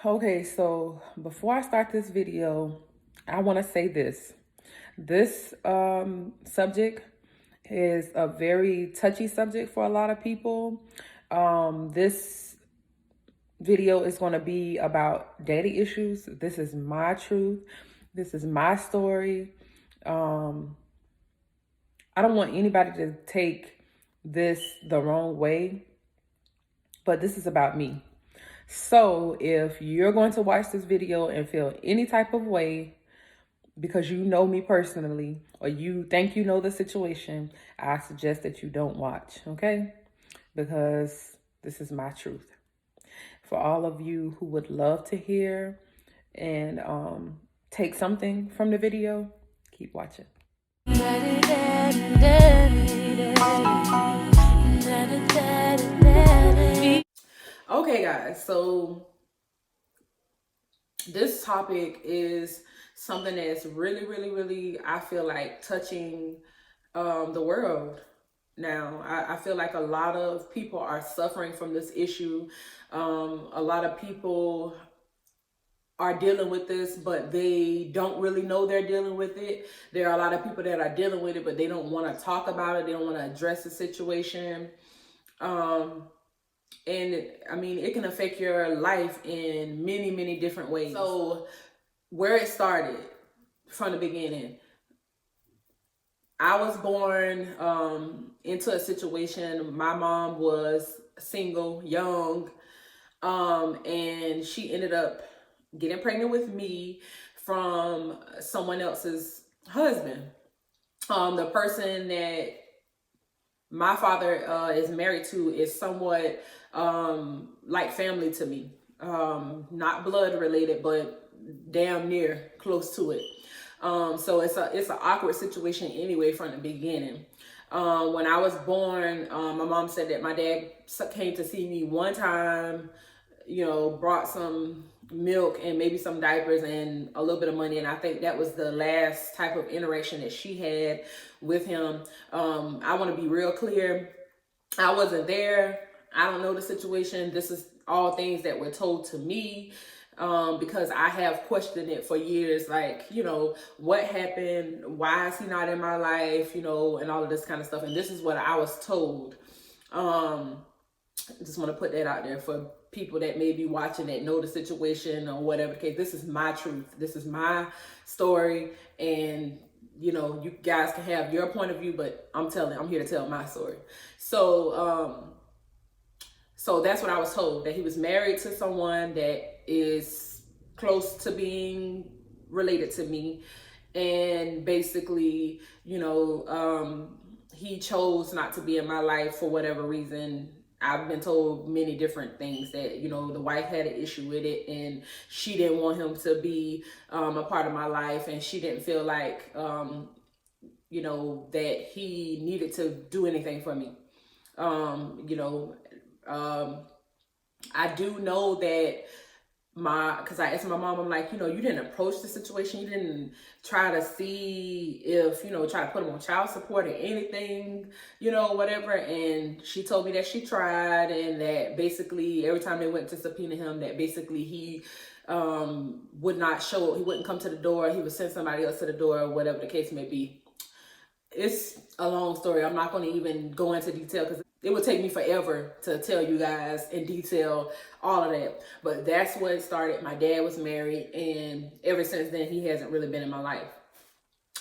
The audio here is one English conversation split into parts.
Okay, so before I start this video, I want to say this. This subject is a very touchy subject for a lot of people. This video is going to be about daddy issues. This is my truth. This is my story. Um, I don't want anybody to take this the wrong way, but this is about me. So if you're going to watch this video and feel any type of way because you know me personally or you think you know the situation, I suggest that you don't watch, okay? Because this is my truth. For all of you who would love to hear and take something from the video, keep watching. Okay, guys, so this topic is something that's really, I feel like touching the world now. I feel like a lot of people are suffering from this issue. A lot of people are dealing with this, but they don't really know they're dealing with it. There are a lot of people that are dealing with it, but they don't want to talk about it. They don't want to address the situation. And I mean, it can affect your life in many different ways. So where it started from the beginning, I was born into a situation. My mom was single, young, and she ended up getting pregnant with me from someone else's husband. The person that my father is married to is somewhat like family to me. Not blood related, but damn near close to it. So it's an awkward situation anyway from the beginning. When I was born, my mom said that my dad came to see me one time, you know, brought some milk and maybe some diapers and a little bit of money. And I think that was the last type of interaction that she had with him. I want to be real clear. I wasn't there. I don't know the situation. This is all things that were told to me. Because I have questioned it for years, like, you know, what happened? Why is he not in my life? You know, and all of this kind of stuff. And this is what I was told. Just want to put that out there for people that may be watching that know the situation or whatever the case. This is my truth. This is my story. And, you know, you guys can have your point of view, but I'm here to tell my story. So, so that's what I was told, that he was married to someone that is close to being related to me. And basically, you know, he chose not to be in my life for whatever reason. I've been told many different things that, you know, the wife had an issue with it and she didn't want him to be a part of my life. And she didn't feel like, you know, that he needed to do anything for me. You know, I do know that because I asked my mom, I'm like, you know, you didn't approach the situation. You didn't try to see if, you know, try to put him on child support or anything, you know, whatever. And she told me that she tried and that basically every time they went to subpoena him, that basically he would not show, he wouldn't come to the door. He would send somebody else to the door, whatever the case may be. It's a long story. I'm not going to even go into detail because it would take me forever to tell you guys in detail all of that. But that's what it started. My dad was married, and ever since then, he hasn't really been in my life.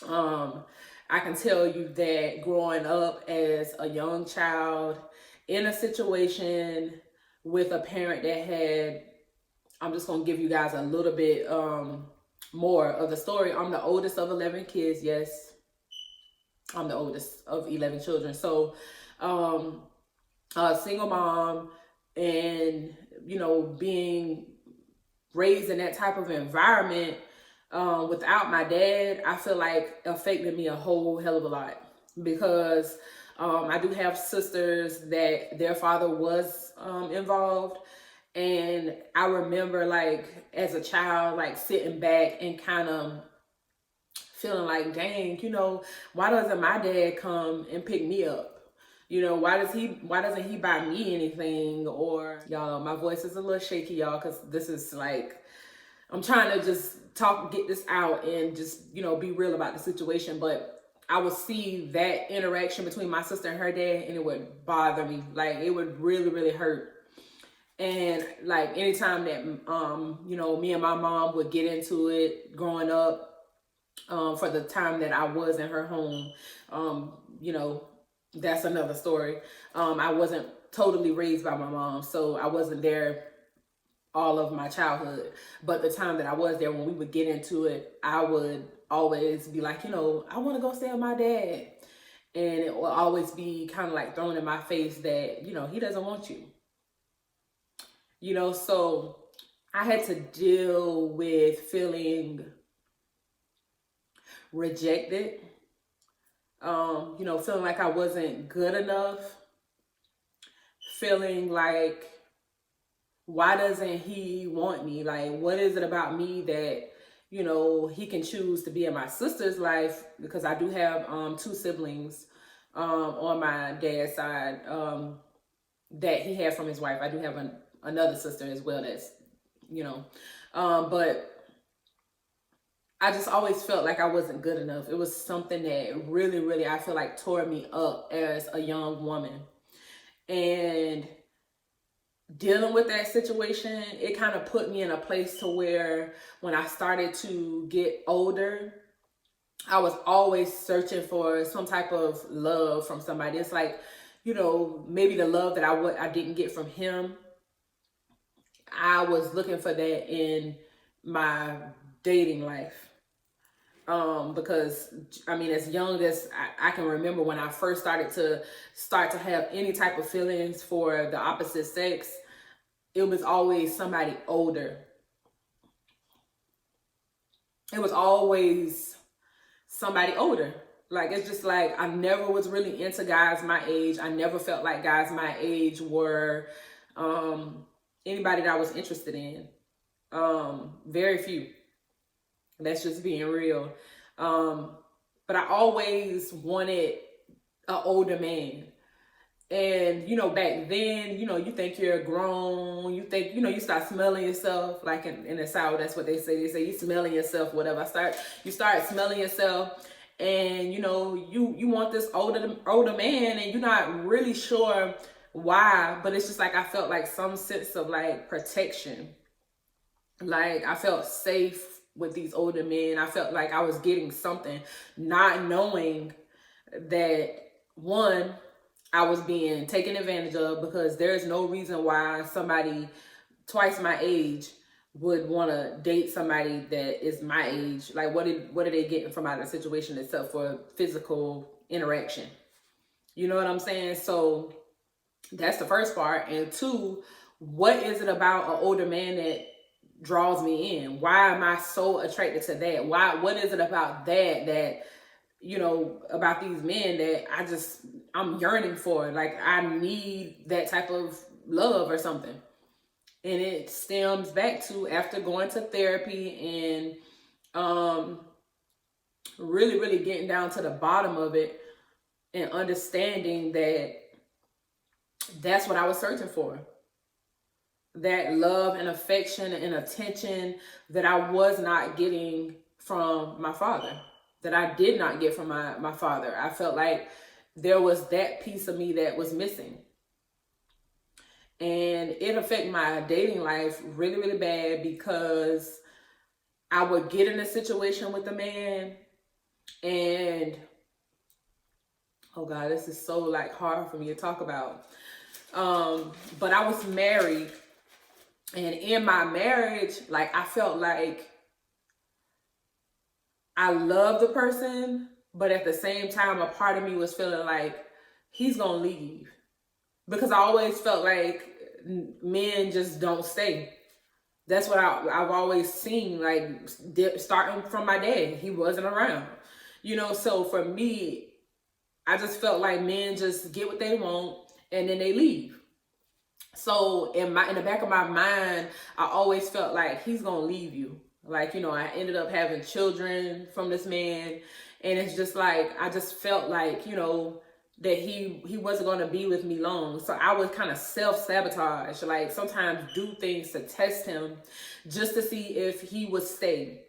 I can tell you that growing up as a young child in a situation with a parent that had, I'm just going to give you guys a little bit more of the story. I'm the oldest of 11 kids. Yes, I'm the oldest of 11 children. So, a single mom, and, you know, being raised in that type of environment without my dad, I feel like affected me a whole hell of a lot because I do have sisters that their father was involved. And I remember, like, as a child, like, sitting back and kind of feeling like, dang, you know, why doesn't my dad come and pick me up? You know, why doesn't he buy me anything? Or y'all, my voice is a little shaky, y'all, because this is like, I'm trying to just get this out and just, you know, be real about the situation. But I would see that interaction between my sister and her dad, and it would bother me. Like, it would really, really hurt. And like anytime that, you know, me and my mom would get into it growing up, for the time that I was in her home, you know, that's another story. I wasn't totally raised by my mom, so I wasn't there all of my childhood. But the time that I was there, when we would get into it, I would always be like, you know, I want to go stay with my dad. And it will always be kind of like thrown in my face that, you know, he doesn't want you. You know, so I had to deal with feeling rejected, you know, feeling like I wasn't good enough, feeling like, why doesn't he want me? Like, what is it about me that, you know, he can choose to be in my sister's life? Because I do have 2 siblings on my dad's side that he had from his wife. I do have another sister as well that's, you know, but I just always felt like I wasn't good enough. It was something that really, really, I feel like tore me up as a young woman. And dealing with that situation, it kind of put me in a place to where when I started to get older, I was always searching for some type of love from somebody. It's like, you know, maybe the love that I didn't get from him, I was looking for that in my dating life. Because I mean, as young as I can remember, when I first started to have any type of feelings for the opposite sex, it was always somebody older. It was always somebody older. Like, it's just like, I never was really into guys my age. I never felt like guys my age were anybody that I was interested in. Very few. That's just being real. But I always wanted an older man. And, you know, back then, you know, you think you're grown, you think, you know, you start smelling yourself, like in the South, that's what they say. They say you smelling yourself, whatever. You start smelling yourself, and, you know, you want this older man, and you're not really sure why, but it's just like, I felt like some sense of like protection. Like, I felt safe with these older men. I felt like I was getting something, not knowing that, one, I was being taken advantage of, because there's no reason why somebody twice my age would want to date somebody that is my age. Like, what are they getting from out of the situation except for physical interaction? You know what I'm saying? So that's the first part. And 2, what is it about an older man that draws me in? Why am I so attracted to that? What is it about that, you know, about these men that I'm yearning for? Like, I need that type of love or something. And it stems back to, after going to therapy and really, really getting down to the bottom of it and understanding that that's what I was searching for. That love and affection and attention that I was not getting from my father, that I did not get from my father. I felt like there was that piece of me that was missing. And it affected my dating life really, really bad, because I would get in a situation with a man and, oh God, this is so like hard for me to talk about. But I was married, and in my marriage, like, I felt like I loved the person, but at the same time, a part of me was feeling like he's gonna leave, because I always felt like men just don't stay. That's what I've always seen, like, starting from my dad. He wasn't around, you know. So for me, I just felt like men just get what they want and then they leave. So in the back of my mind, I always felt like he's gonna leave you. Like, you know, I ended up having children from this man, and it's just like, I just felt like, you know, that he wasn't going to be with me long. So I would kind of self-sabotage, like sometimes do things to test him just to see if he would stay.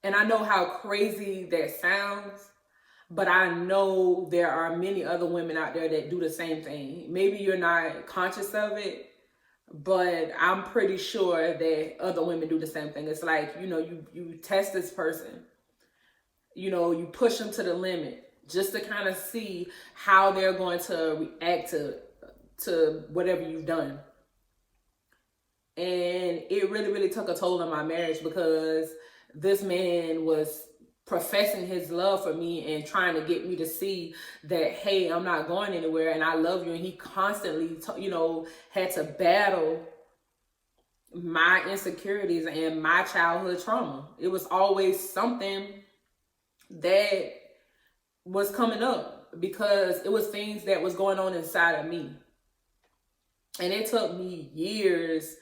And I know how crazy that sounds, but I know there are many other women out there that do the same thing. Maybe you're not conscious of it, but I'm pretty sure that other women do the same thing. It's like, you test this person, you push them to the limit just to kind of see how they're going to react to whatever you've done. And it really, really took a toll on my marriage, because this man was professing his love for me and trying to get me to see that, hey, I'm not going anywhere and I love you. And he constantly, had to battle my insecurities and my childhood trauma. It was always something that was coming up, because it was things that was going on inside of me. And it took me years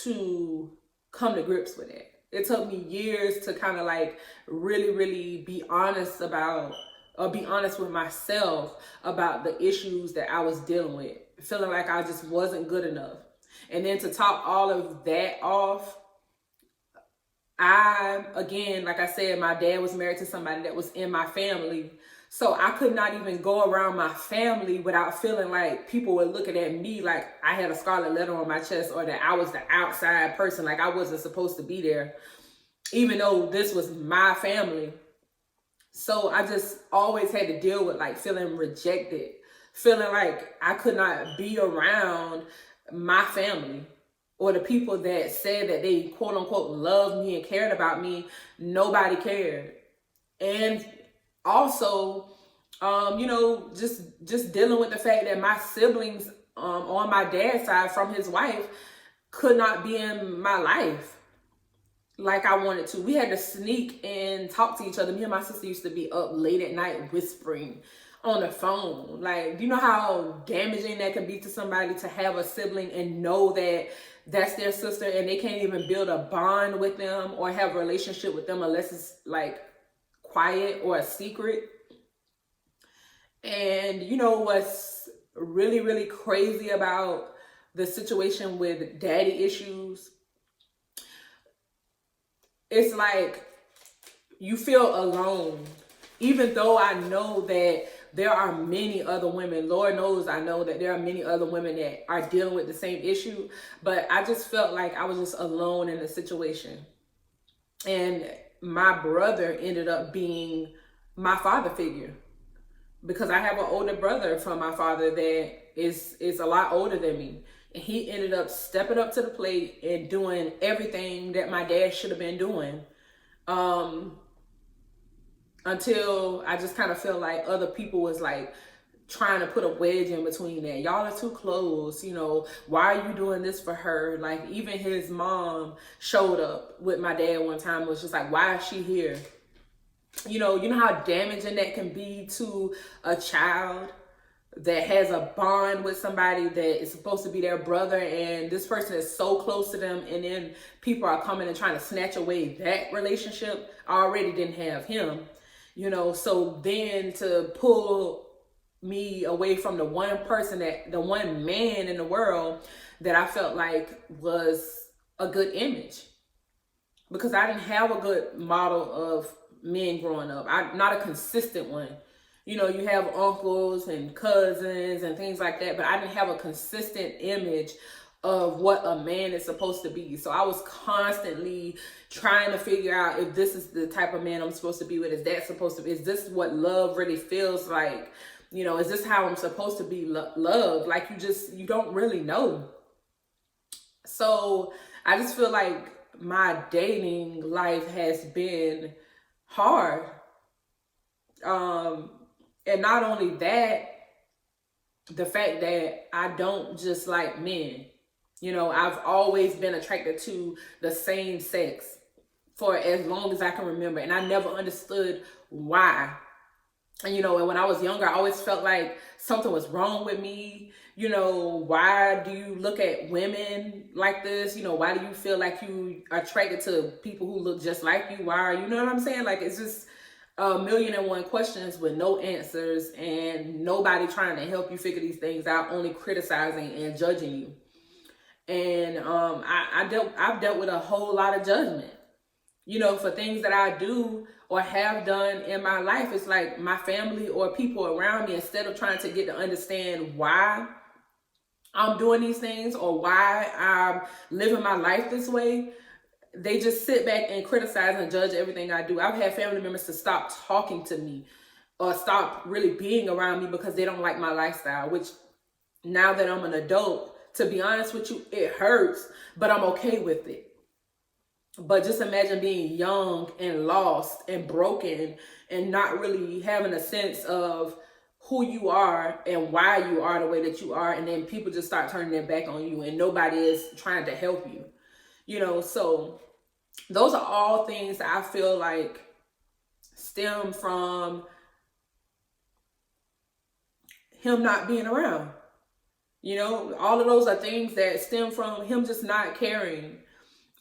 to come to grips with it. It took me years to kind of like really, really be honest with myself about the issues that I was dealing with, feeling like I just wasn't good enough. And then to top all of that off, again, like I said, my dad was married to somebody that was in my family. So I could not even go around my family without feeling like people were looking at me like I had a scarlet letter on my chest, or that I was the outside person, like I wasn't supposed to be there, even though this was my family. So I just always had to deal with like feeling rejected, feeling like I could not be around my family, or the people that said that they quote unquote loved me and cared about me. Nobody cared. And also, just dealing with the fact that my siblings on my dad's side from his wife could not be in my life like I wanted to. We had to sneak and talk to each other. Me and my sister used to be up late at night whispering on the phone. Like, do you know how damaging that can be to somebody, to have a sibling and know that that's their sister and they can't even build a bond with them or have a relationship with them unless it's like quiet or a secret? And what's really, really crazy about the situation with daddy issues, it's like you feel alone, even though I know that there are many other women. Lord knows I know that there are many other women that are dealing with the same issue, but I just felt like I was just alone in the situation. And my brother ended up being my father figure, because I have an older brother from my father that is a lot older than me. And he ended up stepping up to the plate and doing everything that my dad should have been doing. Until I just kind of felt like other people was like trying to put a wedge in between that. Y'all are too close. Why are you doing this for her? Like, even his mom showed up with my dad one time, was just like, why is she here? You know how damaging that can be to a child that has a bond with somebody that is supposed to be their brother, and this person is so close to them, and then people are coming and trying to snatch away that relationship. I already didn't have him, so then to pull me away from the one man in the world that I felt like was a good image, because I didn't have a good model of men growing up. Not a consistent one. You have uncles and cousins and things like that, but I didn't have a consistent image of what a man is supposed to be. So I was constantly trying to figure out if this is the type of man I'm supposed to be with. Is this what love really feels like? Is this how I'm supposed to be loved? Like, you don't really know. So I just feel like my dating life has been hard. And not only that, the fact that I don't just like men. I've always been attracted to the same sex for as long as I can remember. And I never understood why. And, and when I was younger, I always felt like something was wrong with me. Why do you look at women like this? Why do you feel like you are attracted to people who look just like you? Why? You know what I'm saying? Like, it's just 1,000,001 questions with no answers, and nobody trying to help you figure these things out, only criticizing and judging you. And I've dealt with a whole lot of judgment, you know, for things that I do or have done in my life. It's like my family or people around me, instead of trying to get to understand why I'm doing these things or why I'm living my life this way, they just sit back and criticize and judge everything I do. I've had family members to stop talking to me or stop really being around me because they don't like my lifestyle, which now that I'm an adult, to be honest with you, it hurts, but I'm okay with it. But just imagine being young and lost and broken and not really having a sense of who you are and why you are the way that you are. And then people just start turning their back on you and nobody is trying to help you, you know? So those are all things that I feel like stem from him not being around. You know, all of those are things that stem from him just not caring.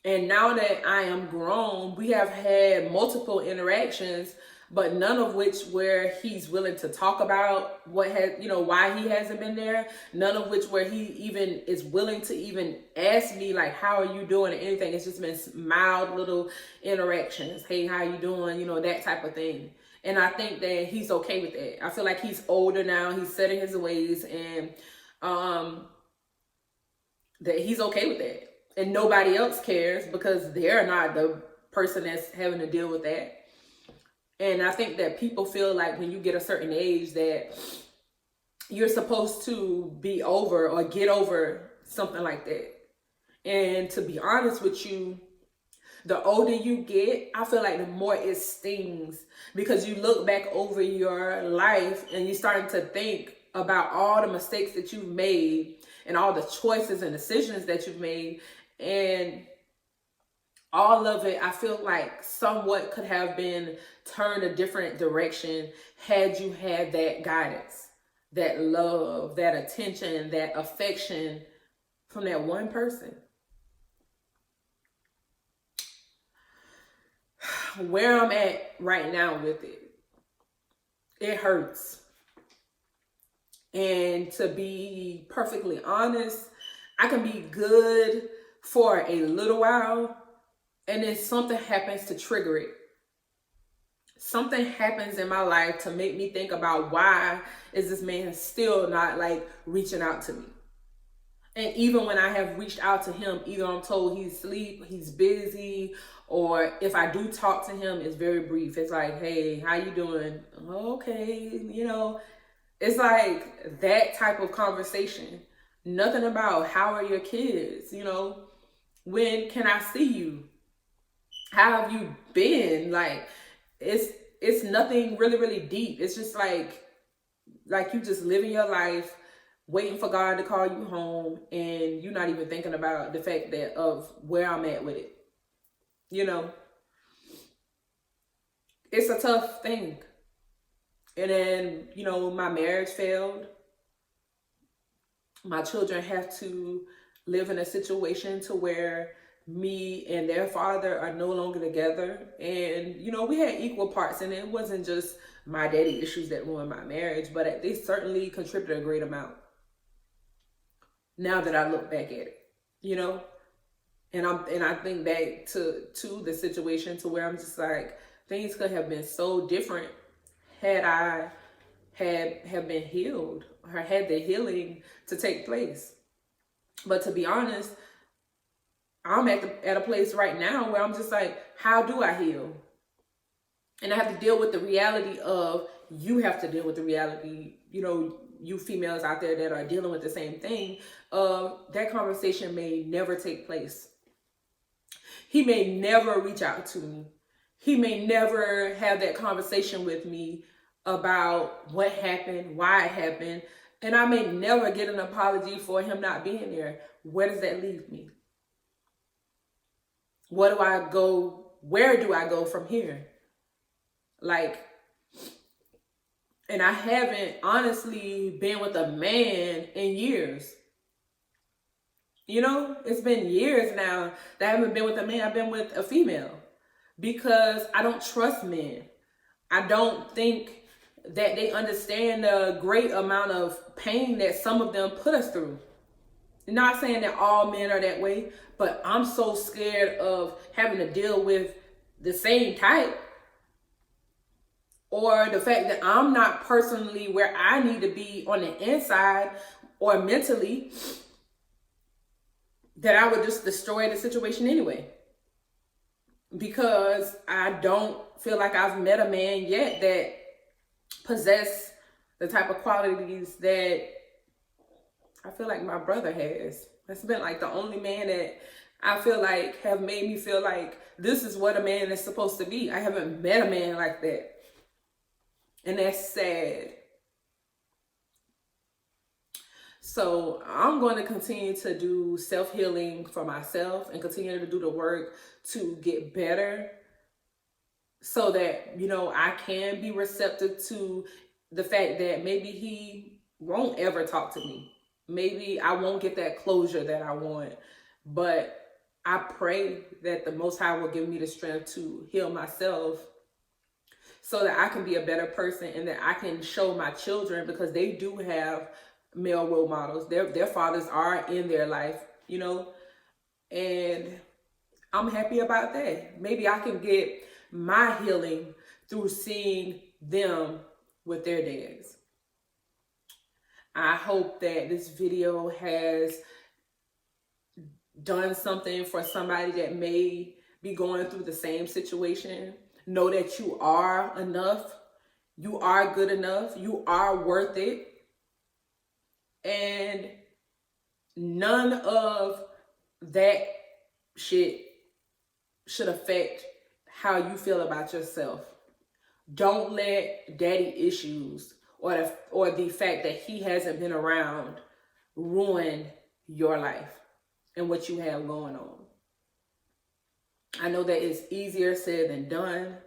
And now that I am grown, we have had multiple interactions, but none of which where he's willing to talk about what has, you know, why he hasn't been there. None of which where he even is willing to even ask me like, how are you doing, or anything. It's just been mild little interactions. Hey, how you doing? You know, that type of thing. And I think that he's okay with that. I feel like he's older now. He's set in his ways, and that he's okay with that. And nobody else cares because they're not the person that's having to deal with that. And I think that people feel like when you get a certain age that you're supposed to be over or get over something like that. And to be honest with you, the older you get, I feel like the more it stings, because you look back over your life and you're starting to think about all the mistakes that you've made and all the choices and decisions that you've made. And all of it, I feel like somewhat could have been turned a different direction had you had that guidance, that love, that attention, that affection from that one person. Where I'm at right now with it, it hurts. And to be perfectly honest, I can be good for a little while, and then something happens to trigger it. Something happens in my life to make me think about, why is this man still not like reaching out to me? And even when I have reached out to him, either I'm told he's asleep, he's busy, or if I do talk to him, it's very brief. It's like, hey, how you doing? Okay, you know, it's like that type of conversation. Nothing about how are your kids, you know, when can I see you? How have you been? Like, it's nothing really, really deep. It's just like you just living your life, waiting for God to call you home, and you're not even thinking about the fact that of where I'm at with it. You know, it's a tough thing. And then, you know, my marriage failed. My children have to live in a situation to where me and their father are no longer together. And, you know, we had equal parts, and it wasn't just my daddy issues that ruined my marriage, but they certainly contributed a great amount. Now that I look back at it, you know, and I think back to the situation to where I'm just like, things could have been so different had I have been healed or had the healing to take place. But to be honest, I'm at a place right now where I'm just like, how do I heal? And I have to deal with the reality of, you have to deal with the reality, you know, you females out there that are dealing with the same thing, that conversation may never take place. He may never reach out to me. He may never have that conversation with me about what happened, why it happened, and I may never get an apology for him not being there. Where does that leave me? Where do I go from here? Like, and I haven't honestly been with a man in years. You know, it's been years now that I haven't been with a man. I've been with a female because I don't trust men. I don't think that they understand the great amount of pain that some of them put us through. Not saying that all men are that way, but I'm so scared of having to deal with the same type, or the fact that I'm not personally where I need to be on the inside or mentally, that I would just destroy the situation anyway. Because I don't feel like I've met a man yet that possess the type of qualities that I feel like my brother has. That's been like the only man that I feel like have made me feel like this is what a man is supposed to be. I haven't met a man like that. And that's sad. So I'm going to continue to do self-healing for myself and continue to do the work to get better, so that, you know, I can be receptive to the fact that maybe he won't ever talk to me. Maybe I won't get that closure that I want, but I pray that the Most High will give me the strength to heal myself so that I can be a better person and that I can show my children, because they do have male role models. Their fathers are in their life, you know, and I'm happy about that. Maybe I can get my healing through seeing them with their dads. I hope that this video has done something for somebody that may be going through the same situation. Know that you are enough. You are good enough. You are worth it. And none of that shit should affect how you feel about yourself. Don't let daddy issues or the fact that he hasn't been around ruin your life and what you have going on. I know that it's easier said than done,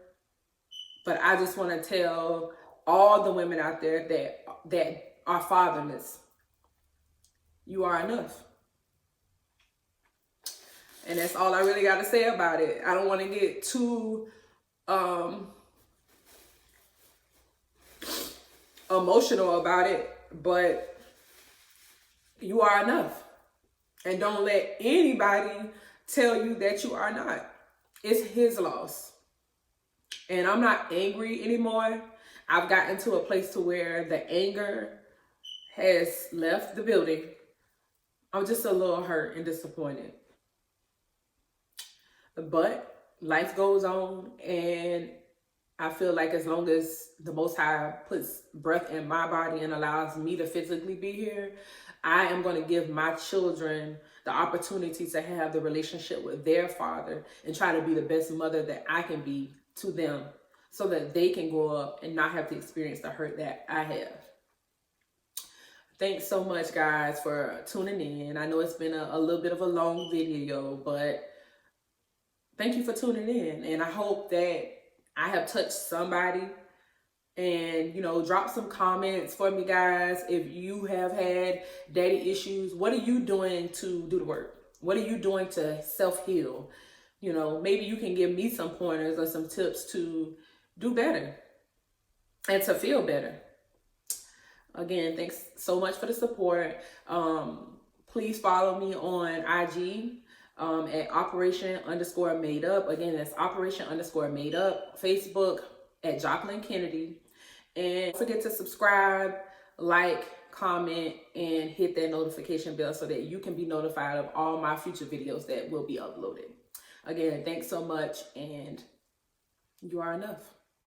but I just want to tell all the women out there that are fatherless, you are enough. And that's all I really got to say about it. I don't want to get too emotional about it, but you are enough. And don't let anybody tell you that you are not. It's his loss. And I'm not angry anymore. I've gotten to a place to where the anger has left the building. I'm just a little hurt and disappointed. But life goes on, and I feel like as long as the Most High puts breath in my body and allows me to physically be here, I am going to give my children the opportunity to have the relationship with their father and try to be the best mother that I can be to them, so that they can grow up and not have to experience the hurt that I have. Thanks so much, guys, for tuning in. I know it's been a little bit of a long video, but thank you for tuning in. And I hope that I have touched somebody. And, you know, drop some comments for me, guys. If you have had daddy issues, what are you doing to do the work? What are you doing to self-heal? You know, maybe you can give me some pointers or some tips to do better and to feel better. Again, thanks so much for the support. Please follow me on IG at Operation_Made Up. Again, that's Operation_Made Up. Facebook at Jocelyn Kennedy. And don't forget to subscribe, like, comment, and hit that notification bell so that you can be notified of all my future videos that will be uploaded. Again, thanks so much, and you are enough.